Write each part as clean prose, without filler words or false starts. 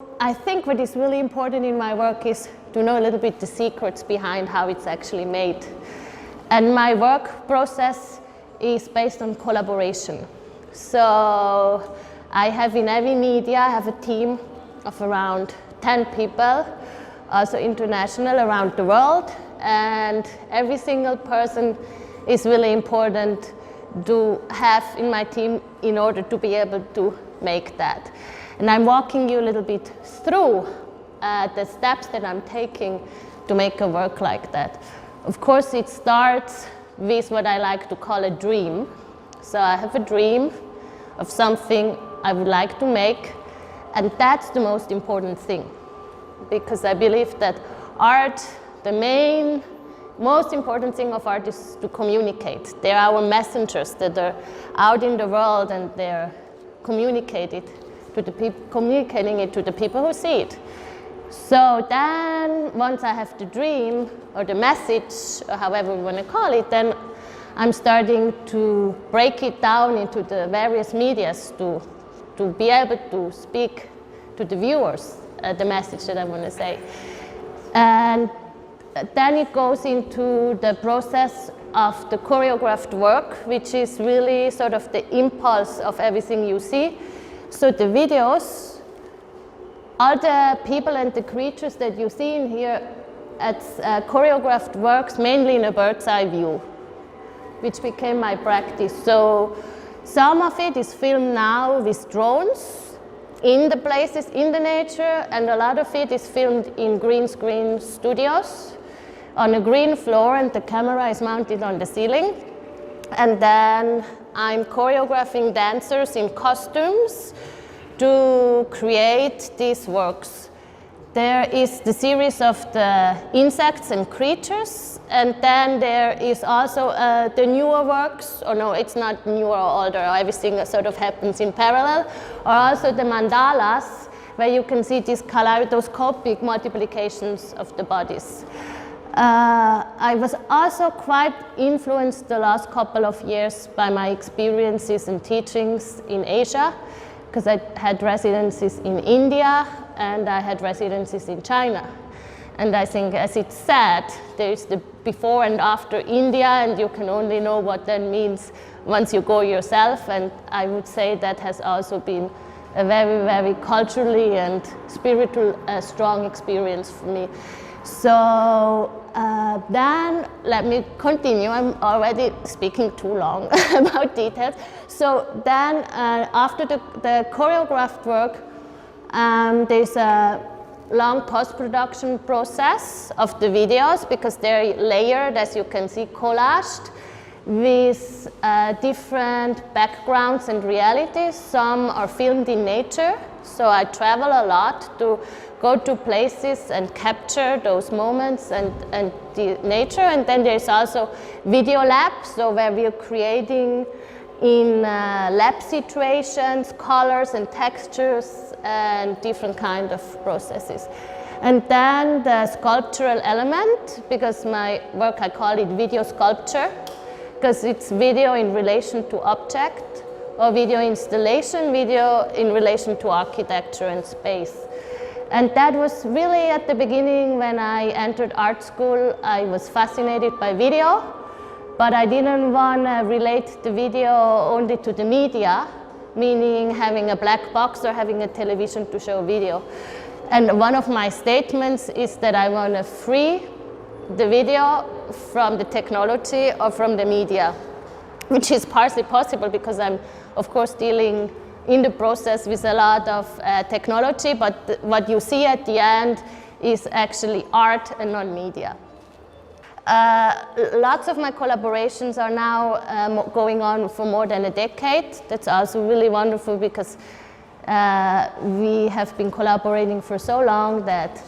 I think what is really important in my work is to know a little bit the secrets behind how it's actually made. And my work process is based on collaboration. So I have in every media, I have a team of around 10 people, also international around the world, and every single person is really important to have in my team in order to be able to make that. And I'm walking you a little bit through the steps that I'm taking to make a work like that. Of course, it starts with what I like to call a dream. So I have a dream of something I would like to make, and that's the most important thing. Because I believe that art, the most important thing of art is to communicate. They're our messengers that are out in the world, and they're communicating it to the people who see it. So then, once I have the dream, or the message, or however we want to call it, then I'm starting to break it down into the various medias to be able to speak to the viewers the message that I want to say. And then it goes into the process of the choreographed work, which is really sort of the impulse of everything you see. So the videos, all the people and the creatures that you see in here, it's choreographed works mainly in a bird's eye view, which became my practice. So some of it is filmed now with drones in the places, in the nature, and a lot of it is filmed in green screen studios on a green floor, and the camera is mounted on the ceiling. And then I'm choreographing dancers in costumes to create these works. There is the series of the insects and creatures, and then there is also the newer works, or no, it's not newer or older, everything sort of happens in parallel, or also the mandalas, where you can see these kaleidoscopic multiplications of the bodies. I was also quite influenced the last couple of years by my experiences and teachings in Asia, because I had residencies in India and I had residencies in China. And I think, as it's said, there's the before and after India, and you can only know what that means once you go yourself. And I would say that has also been a very, very culturally and spiritual strong experience for me. So then let me continue. I'm already speaking too long about details. So then after the choreographed work, there's a long post-production process of the videos, because they're layered, as you can see, collaged with different backgrounds and realities. Some are filmed in nature, so I travel a lot to go to places and capture those moments and the nature. And then there's also video labs, so where we're creating in lab situations, colors and textures and different kind of processes. And then the sculptural element, because my work, I call it video sculpture, because it's video in relation to object, or video installation, video in relation to architecture and space. And that was really at the beginning when I entered art school. I was fascinated by video, but I didn't want to relate the video only to the media, meaning having a black box or having a television to show video. And one of my statements is that I want to free the video from the technology or from the media, which is partly possible because I'm, of course, dealing in the process with a lot of technology, but what you see at the end is actually art and not media. Lots of my collaborations are now going on for more than a decade. That's also really wonderful, because we have been collaborating for so long that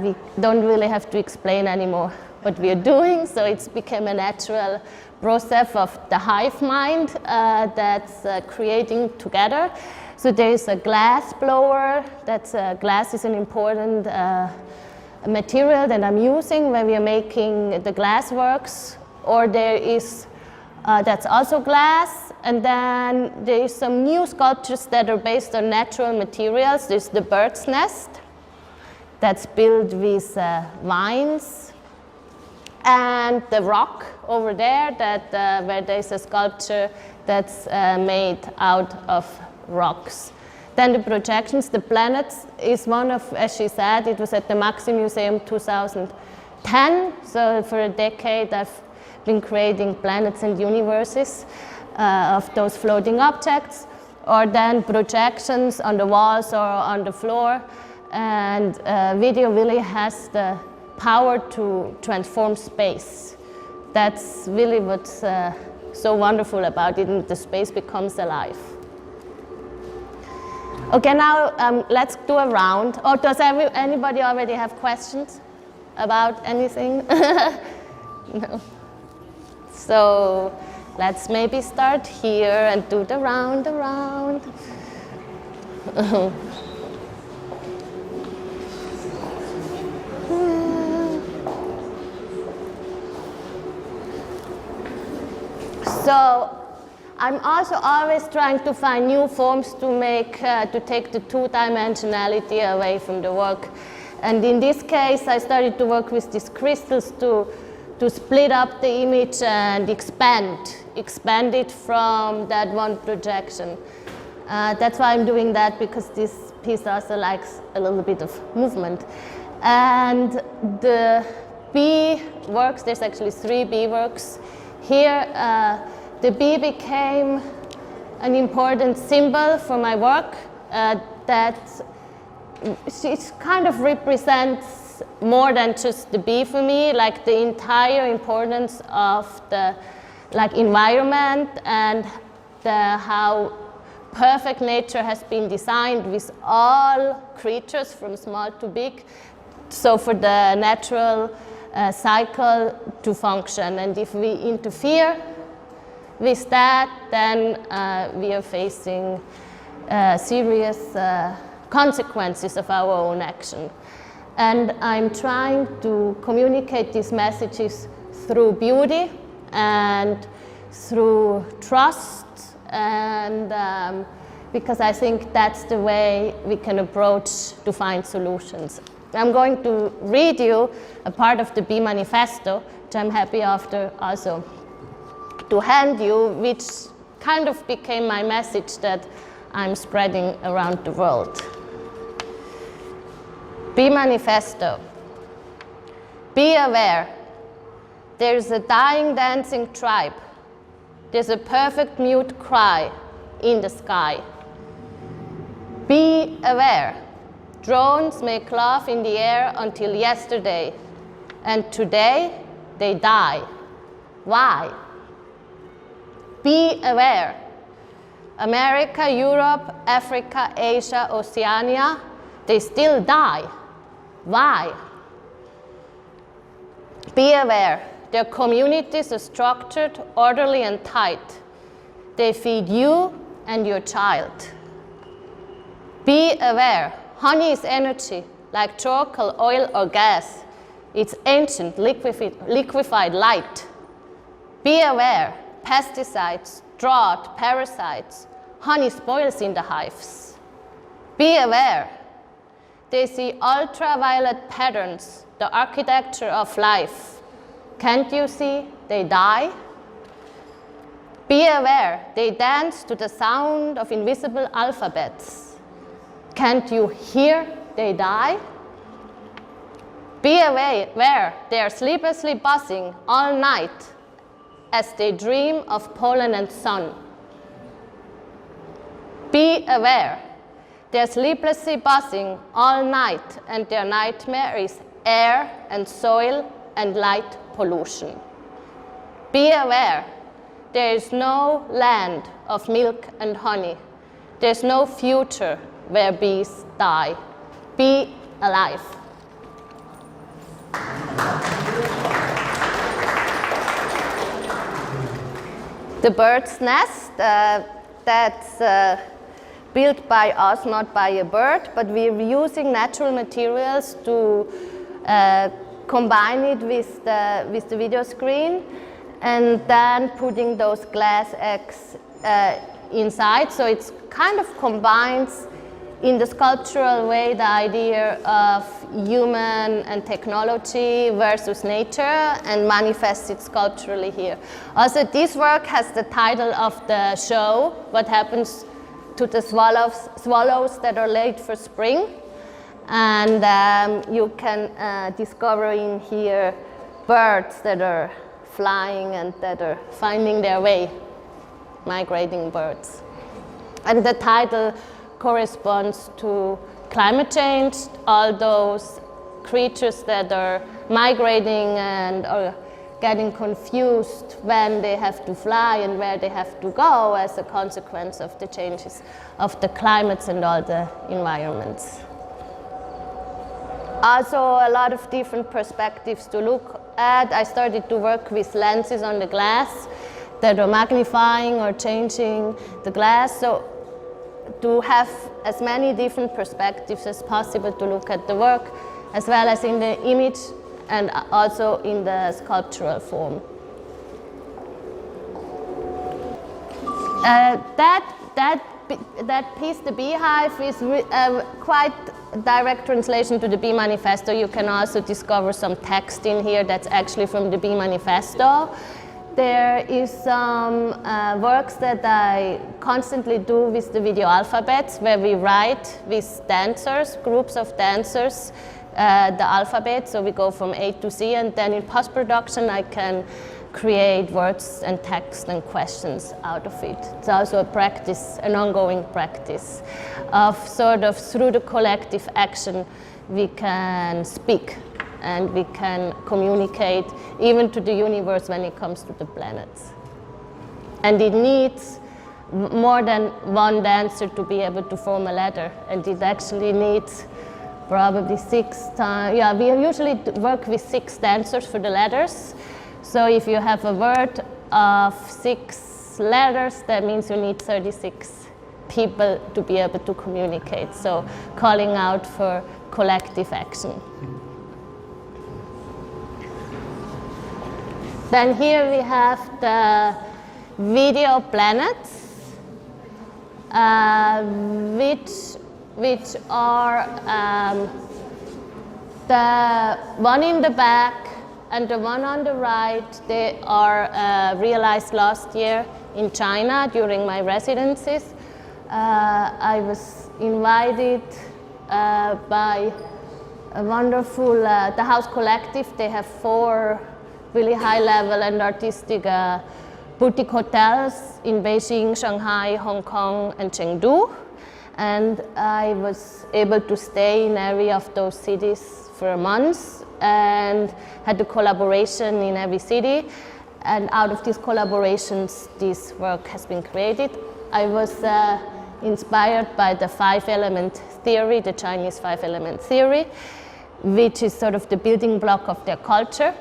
we don't really have to explain anymore what we are doing, so it's become a natural process of the hive mind that's creating together. So there is a glass blower. Glass is an important material that I'm using when we are making the glass works. Or there is That's also glass. And then there's some new sculptures that are based on natural materials. There's the bird's nest that's built with vines. And the rock over there, where there's a sculpture that's made out of rocks. Then the projections, the planets is one of, as she said, it was at the Maxi Museum 2010. So for a decade I've been creating planets and universes of those floating objects, or then projections on the walls or on the floor. And video really has the power to transform space. That's really what's so wonderful about it, and the space becomes alive. Okay, now let's do a round. Oh, does anybody already have questions about anything? No. So let's maybe start here and do the round around. So I'm also always trying to find new forms to make, to take the two-dimensionality away from the work. And in this case, I started to work with these crystals to split up the image and expand it from that one projection. That's why I'm doing that, because this piece also likes a little bit of movement. And the bee works, there's actually 3 bee works. Here, the bee became an important symbol for my work that it kind of represents more than just the bee for me, like the entire importance of the environment and how perfect nature has been designed with all creatures from small to big. So for the natural cycle to function, and if we interfere with that, then we are facing serious consequences of our own action. And I'm trying to communicate these messages through beauty and through trust, and because I think that's the way we can approach to find solutions. I'm going to read you a part of the Bee Manifesto, which I'm happy after also to hand you, which kind of became my message that I'm spreading around the world. Bee Manifesto. Be aware. There's a dying dancing tribe. There's a perfect mute cry in the sky. Be aware. Drones make love in the air until yesterday, and today they die. Why? Be aware. America, Europe, Africa, Asia, Oceania, they still die. Why? Be aware. Their communities are structured, orderly, and tight. They feed you and your child. Be aware. Honey is energy, like charcoal, oil, or gas. It's ancient, liquefied light. Be aware. Pesticides, drought, parasites. Honey spoils in the hives. Be aware. They see ultraviolet patterns, the architecture of life. Can't you see? They die. Be aware. They dance to the sound of invisible alphabets. Can't you hear? They die. Be aware. They are sleeplessly buzzing all night as they dream of pollen and sun. Be aware. They are sleeplessly buzzing all night, and their nightmare is air and soil and light pollution. Be aware. There is no land of milk and honey. There's no future where bees die. Be alive. The bird's nest, that's built by us, not by a bird, but we're using natural materials to combine it with the video screen. and then putting those glass eggs inside. So it kind of combines in the sculptural way the idea of human and technology versus nature and manifests it sculpturally here. Also, this work has the title of the show, What Happens to the Swallows That Are Late for Spring. And you can discover in here birds that are flying and that are finding their way, migrating birds. And the title corresponds to climate change, all those creatures that are migrating and are getting confused when they have to fly and where they have to go as a consequence of the changes of the climates and all the environments. Also, a lot of different perspectives to look at. I started to work with lenses on the glass that are magnifying or changing the glass. So to have as many different perspectives as possible to look at the work, as well as in the image and also in the sculptural form. That piece, the beehive, is quite direct translation to the Bee Manifesto. You can also discover some text in here that's actually from the Bee Manifesto. There is some works that I constantly do with the video alphabets, where we write with dancers, groups of dancers, the alphabet. So we go from A to Z, and then in post-production I can create words and text and questions out of it. It's also a practice, an ongoing practice of sort of through the collective action we can speak and we can communicate even to the universe when it comes to the planets. And it needs more than one dancer to be able to form a letter, and it actually needs probably 6 times. Yeah, we usually work with 6 dancers for the letters. So if you have a word of 6 letters, that means you need 36 people to be able to communicate. So calling out for collective action. Then here we have the video planets, which are the one in the back and the one on the right. They are realized last year in China during my residencies. I was invited by a wonderful, the House Collective. They have 4 really high-level and artistic boutique hotels in Beijing, Shanghai, Hong Kong, and Chengdu. And I was able to stay in every of those cities for a month and had a collaboration in every city. And out of these collaborations, this work has been created. I was inspired by the 5-element theory, the Chinese 5-element theory, which is sort of the building block of their culture.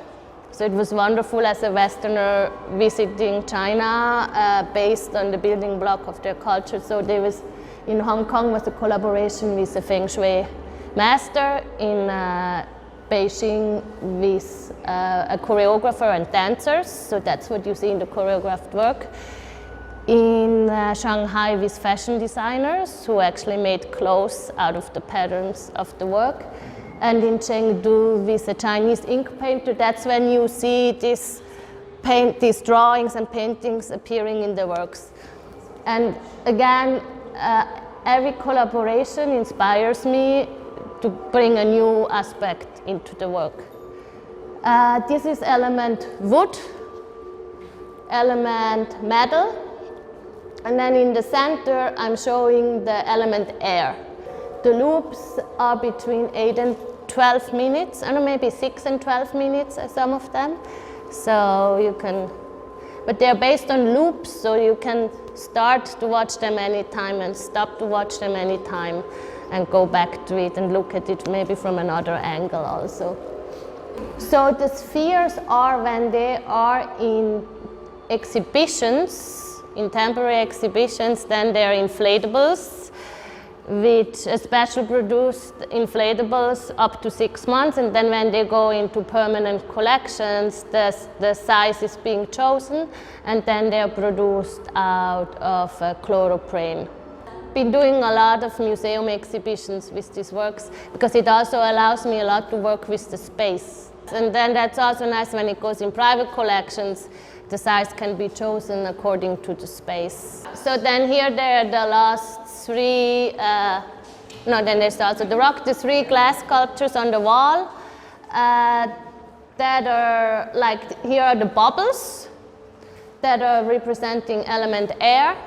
So it was wonderful as a Westerner visiting China based on the building block of their culture. So there was, in Hong Kong, was a collaboration with a Feng Shui master, in Beijing with a choreographer and dancers. So that's what you see in the choreographed work. In Shanghai with fashion designers who actually made clothes out of the patterns of the work. And in Chengdu with a Chinese ink painter. That's when you see these drawings and paintings appearing in the works. And again, every collaboration inspires me to bring a new aspect into the work. This is element wood, element metal, and then in the center I'm showing the element air. The loops are between 8 and 12 minutes, or maybe 6 and 12 minutes, some of them. So you can, but they're based on loops, so you can start to watch them anytime and stop to watch them anytime and go back to it and look at it maybe from another angle also. So the spheres are, when they are in exhibitions, in temporary exhibitions, then they're inflatables. with special produced inflatables up to 6 months, and then when they go into permanent collections, the size is being chosen, and then they are produced out of chloroprene. Been doing a lot of museum exhibitions with these works because it also allows me a lot to work with the space. And then that's also nice when it goes in private collections, the size can be chosen according to the space. So then here there are the last three, then there's also the rock, the 3 glass sculptures on the wall that are like, here are the bubbles that are representing element air.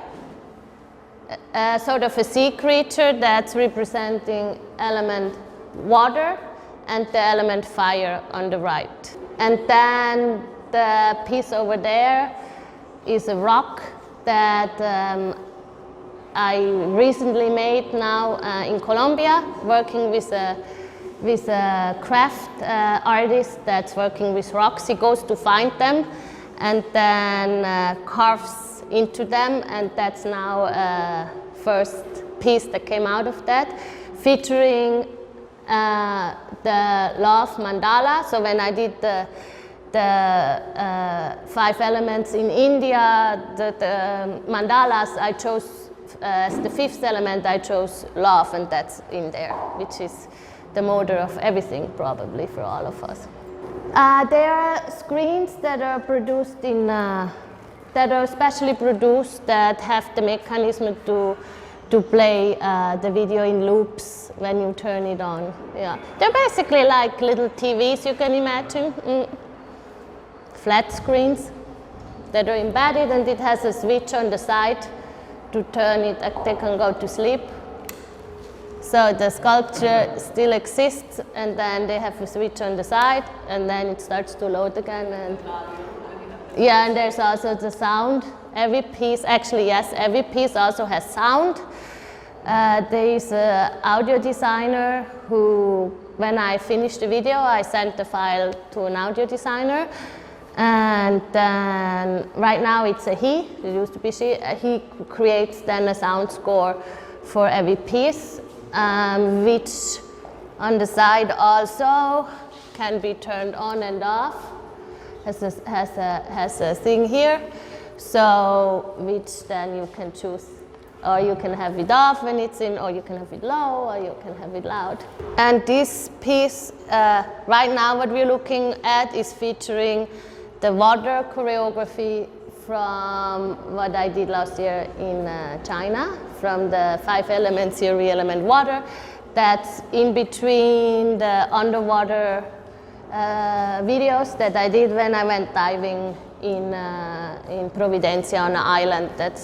Sort of a sea creature that's representing element water, and the element fire on the right. And then the piece over there is a rock that I recently made now in Colombia, working with a craft artist that's working with rocks. He goes to find them and then carves into them, and that's now a first piece that came out of that, featuring the love mandala. So when I did the 5 elements in India, the mandalas, I chose as the 5th element, I chose love, and that's in there, which is the motor of everything probably for all of us. There are screens that are produced in, that are specially produced that have the mechanism to play the video in loops when you turn it on. Yeah, they're basically like little TVs, you can imagine. Flat screens that are embedded, and it has a switch on the side to turn it, they can go to sleep. So the sculpture still exists, and then they have a switch on the side, and then it starts to load again. And yeah, and there's also the sound. Every piece, actually yes, every piece also has sound. There is an audio designer who, when I finished the video, I sent the file to an audio designer. And then right now it's a he, it used to be she. He creates then a sound score for every piece, which on the side also can be turned on and off. Has a thing here, so which then you can choose, or you can have it off when it's in, or you can have it low, or you can have it loud. And this piece, right now what we're looking at is featuring the water choreography from what I did last year in China, from the 5 elements theory element water. That's in between the underwater videos that I did when I went diving in Providencia on an island that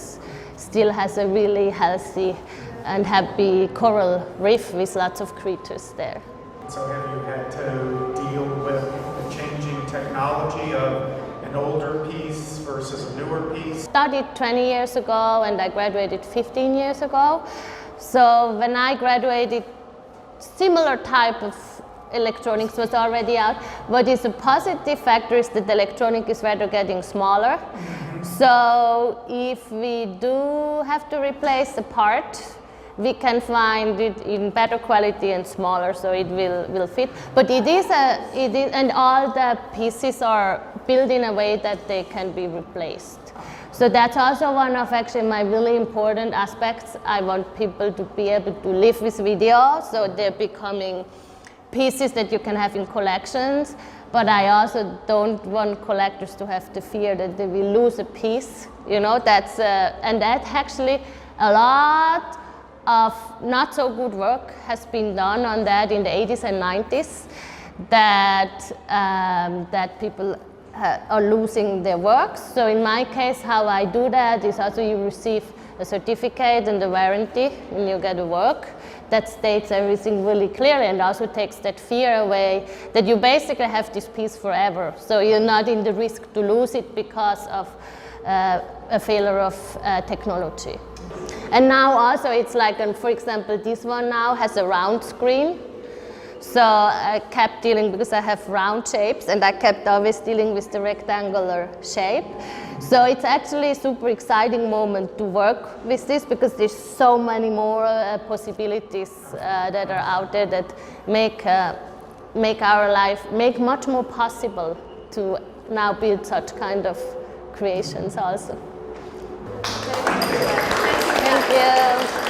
still has a really healthy and happy coral reef with lots of creatures there. So have you had to deal with the changing technology of an older piece versus a newer piece? Studied 20 years ago and I graduated 15 years ago. So when I graduated, similar type of electronics was already out. What is a positive factor is that the electronic is rather getting smaller. So if we do have to replace a part, we can find it in better quality and smaller, so it will fit. But it is and all the pieces are built in a way that they can be replaced. So that's also one of actually my really important aspects. I want people to be able to live with video, so they're becoming pieces that you can have in collections. But I also don't want collectors to have the fear that they will lose a piece. You know, that's and that actually a lot of not so good work has been done on that in the 80s and 90s, that people are losing their works. So in my case, how I do that is also you receive a certificate and a warranty when you get a work that states everything really clearly and also takes that fear away that you basically have this piece forever. So you're not in the risk to lose it because of a failure of technology. And now also it's like, for example, this one now has a round screen. So I kept dealing, because I have round shapes, and I kept always dealing with the rectangular shape. So it's actually a super exciting moment to work with this, because there's so many more possibilities that are out there that make our life, make much more possible to now build such kind of creations also. Thank you.